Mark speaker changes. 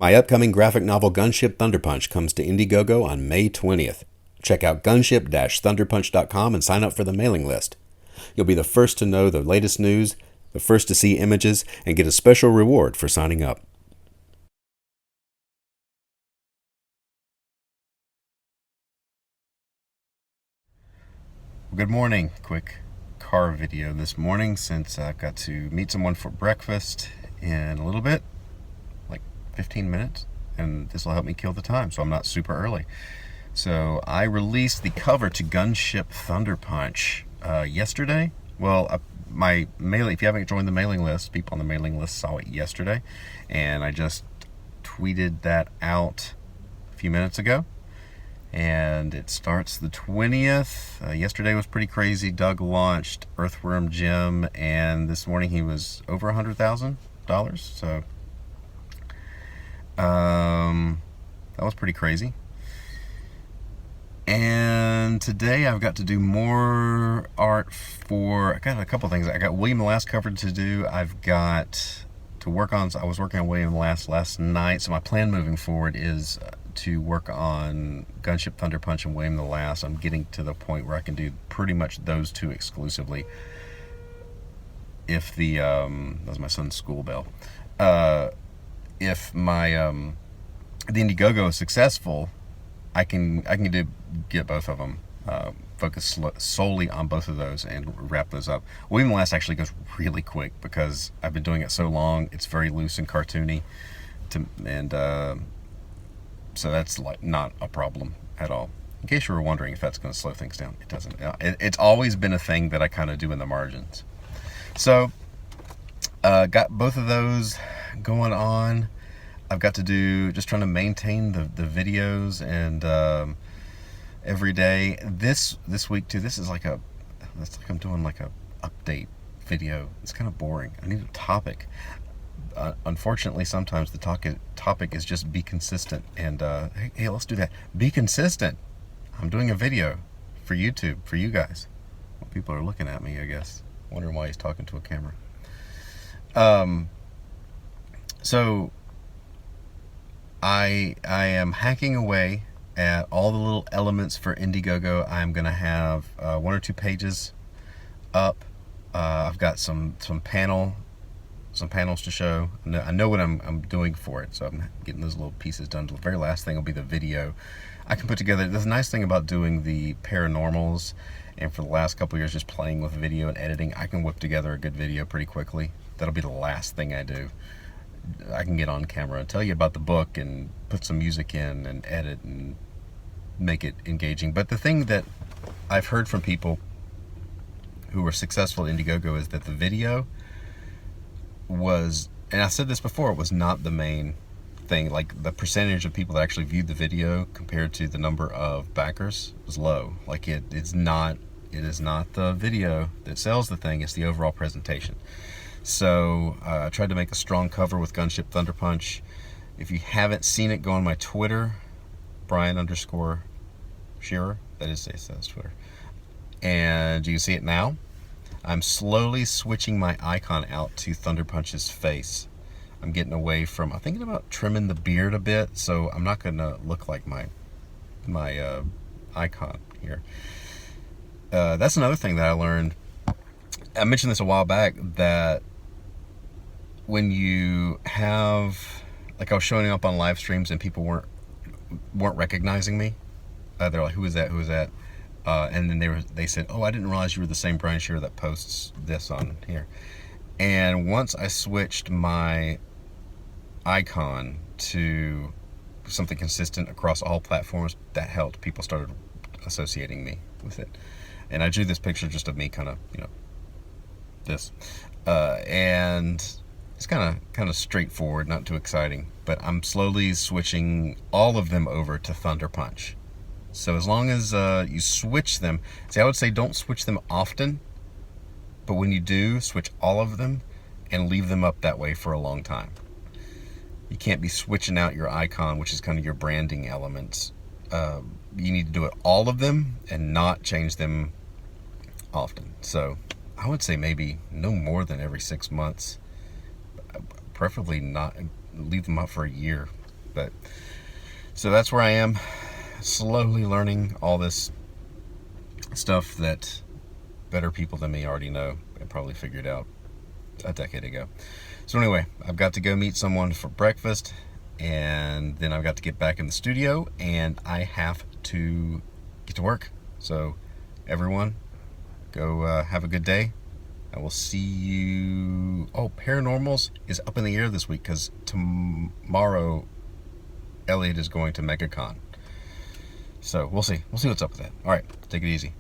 Speaker 1: My upcoming graphic novel Gunship Thunderpunch comes to Indiegogo on May 20th. Check out gunship-thunderpunch.com and sign up for the mailing list. You'll be the first to know the latest news, the first to see images, and get a special reward for signing up. Good morning. Quick car video this morning since I've got to meet someone for breakfast in a little bit, like 15 minutes, and this will help me kill the time so I'm not super early. So I released the cover to Gunship Thunderpunch yesterday. Well, my mailing, if you haven't joined the mailing list, people on the mailing list saw it yesterday, and I just tweeted that out a few minutes ago. And it starts the 20th. Yesterday was pretty crazy. Doug launched Earthworm Jim, and this morning he was over $100,000. So that was pretty crazy. And today I've got to do more art I got a couple things. I got William the Last cover to do. I've got to work on, I was working on William the last night, so my plan moving forward is to work on Gunship Thunderpunch and William the Last. I'm getting to the point where I can do pretty much those two exclusively. If the that was my son's school bell. If my the Indiegogo is successful, I can get both of them. Focus solely on both of those and wrap those up. William the Last actually goes really quick because I've been doing it so long. It's very loose and cartoony, so that's like not a problem at all. In case you were wondering if that's going to slow things down, it doesn't. It's always been a thing that I kind of do in the margins. So got both of those going on. I've got to do, just trying to maintain the videos and every day. This week too, it's like I'm doing like a update video. It's kind of boring. I need a topic. Unfortunately, sometimes the topic is just be consistent. And hey, let's do that. Be consistent. I'm doing a video for YouTube, for you guys. Well, people are looking at me, I guess, wondering why he's talking to a camera. So I am hacking away at all the little elements for Indiegogo. I'm gonna have 1 or 2 pages up. I've got some panels to show. I know what I'm doing for it, so I'm getting those little pieces done. The very last thing will be the video. I can put together. The nice thing about doing the paranormals, and for the last couple of years just playing with video and editing, I can whip together a good video pretty quickly. That'll be the last thing I do. I can get on camera and tell you about the book and put some music in and edit and make it engaging. But the thing that I've heard from people who are successful at Indiegogo is that the video was, and I said this before, it was not the main thing. Like the percentage of people that actually viewed the video compared to the number of backers was low. Like it is not the video that sells the thing, it's the overall presentation. So I tried to make a strong cover with Gunship Thunderpunch. If you haven't seen it, go on my Twitter, Brian_Shearer. That's Twitter. And you can see it now. I'm slowly switching my icon out to Thunderpunch's face. I'm getting away from, I'm thinking about trimming the beard a bit, so I'm not going to look like my icon here. That's another thing that I learned. I mentioned this a while back, that when you have, like, I was showing up on live streams and people weren't recognizing me. They're like, who is that? And then they said, oh, I didn't realize you were the same Brian Shearer that posts this on here. And once I switched my icon to something consistent across all platforms, that helped. People started associating me with it. And I drew this picture just of me kind of, this. And it's kind of straightforward, not too exciting. But I'm slowly switching all of them over to Thunderpunch. So as long as you switch them, see, I would say don't switch them often, but when you do, switch all of them and leave them up that way for a long time. You can't be switching out your icon, which is kind of your branding elements. You need to do it all of them and not change them often. So I would say maybe no more than every 6 months, preferably not leave them up for a year. But so that's where I am, slowly learning all this stuff that better people than me already know and probably figured out a decade ago. So anyway, I've got to go meet someone for breakfast, and then I've got to get back in the studio, and I have to get to work. So everyone, go have a good day. I will see you. Oh, Paranormals is up in the air this week because tomorrow Elliot is going to MegaCon. So we'll see. We'll see what's up with that. All right, take it easy.